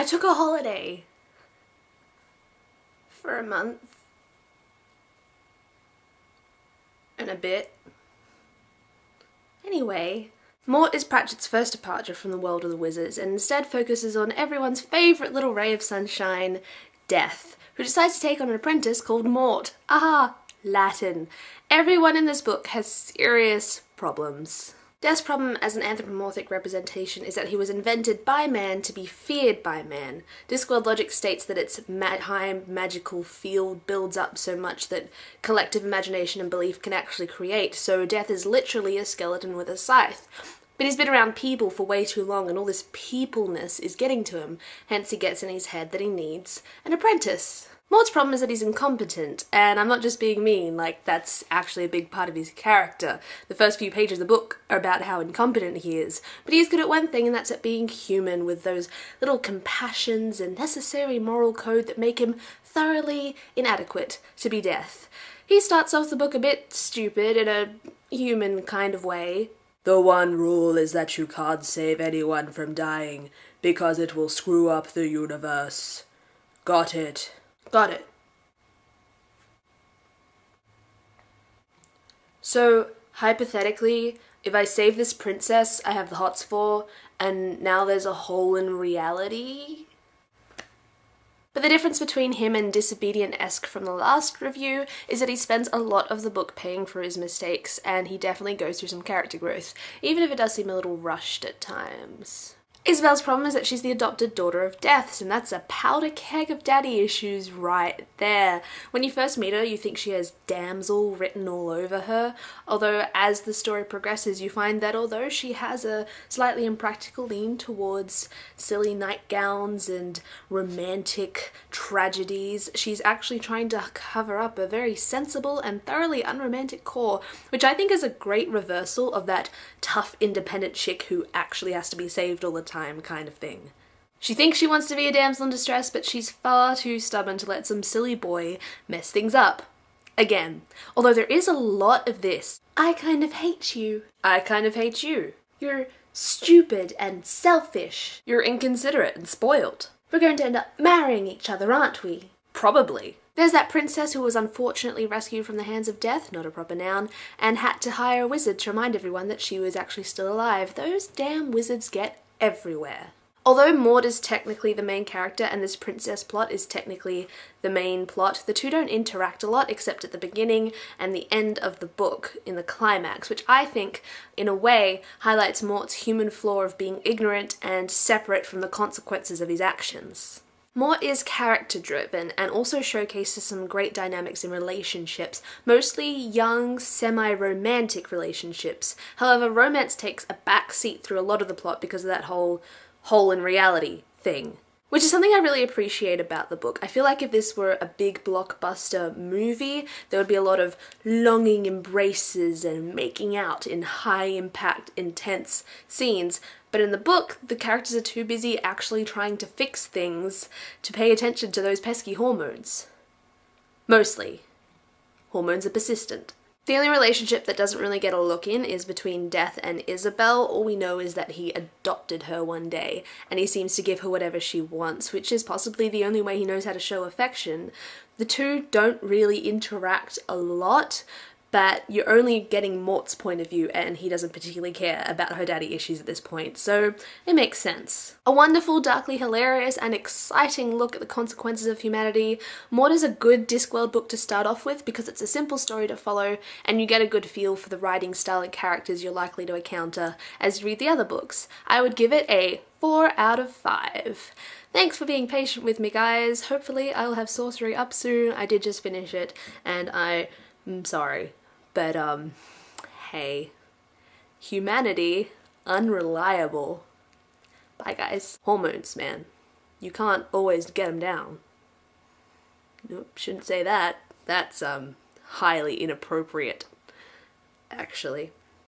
I took a holiday for a month and a bit. Anyway, Mort is Pratchett's first departure from the world of the wizards and instead focuses on everyone's favourite little ray of sunshine, Death, who decides to take on an apprentice called Mort. Aha! Latin. Everyone in this book has serious problems. Death's problem as an anthropomorphic representation is that he was invented by man to be feared by man. Discworld logic states that its high magical field builds up so much that collective imagination and belief can actually create, so Death is literally a skeleton with a scythe. But he's been around people for way too long and all this peopleness is getting to him, hence he gets in his head that he needs an apprentice. Mort's problem is that he's incompetent, and I'm not just being mean, like, that's actually a big part of his character. The first few pages of the book are about how incompetent he is, but he's good at one thing, and that's at being human, with those little compassions and necessary moral code that make him thoroughly inadequate to be Death. He starts off the book a bit stupid in a human kind of way. The one rule is that you can't save anyone from dying, because it will screw up the universe. Got it. Got it. So, hypothetically, if I save this princess I have the hots for, and now there's a hole in reality? But the difference between him and Disobedient-esque from the last review is that he spends a lot of the book paying for his mistakes, and he definitely goes through some character growth, even if it does seem a little rushed at times. Isabel's problem is that she's the adopted daughter of Death's, and that's a powder keg of daddy issues right there. When you first meet her, you think she has damsel written all over her, although as the story progresses you find that although she has a slightly impractical lean towards silly nightgowns and romantic tragedies, she's actually trying to cover up a very sensible and thoroughly unromantic core, which I think is a great reversal of that tough independent chick who actually has to be saved all the time kind of thing. She thinks she wants to be a damsel in distress, but she's far too stubborn to let some silly boy mess things up. Again, although there is a lot of this, I kind of hate you. I kind of hate you. You're stupid and selfish. You're inconsiderate and spoiled. We're going to end up marrying each other, aren't we? Probably. There's that princess who was unfortunately rescued from the hands of Death, not a proper noun, and had to hire a wizard to remind everyone that she was actually still alive. Those damn wizards get everywhere. Although Mort is technically the main character and this princess plot is technically the main plot, the two don't interact a lot except at the beginning and the end of the book in the climax, which I think, in a way, highlights Mort's human flaw of being ignorant and separate from the consequences of his actions. Mort is character-driven and also showcases some great dynamics in relationships, mostly young, semi-romantic relationships. However, romance takes a backseat through a lot of the plot because of that whole hole in reality thing, which is something I really appreciate about the book. I feel like if this were a big blockbuster movie, there would be a lot of longing embraces and making out in high-impact, intense scenes. But in the book, the characters are too busy actually trying to fix things to pay attention to those pesky hormones. Mostly. Hormones are persistent. The only relationship that doesn't really get a look in is between Death and Isabel. All we know is that he adopted her one day, and he seems to give her whatever she wants, which is possibly the only way he knows how to show affection. The two don't really interact a lot, but you're only getting Mort's point of view and he doesn't particularly care about her daddy issues at this point, so it makes sense. A wonderful, darkly hilarious and exciting look at the consequences of humanity, Mort is a good Discworld book to start off with because it's a simple story to follow and you get a good feel for the writing style and characters you're likely to encounter as you read the other books. I would give it a 4 out of 5. Thanks for being patient with me, guys. Hopefully I'll have Sorcery up soon. I did just finish it and I'm sorry. But, hey, humanity, unreliable. Bye, guys. Hormones, man. You can't always get them down. Nope, shouldn't say that. That's, highly inappropriate, actually.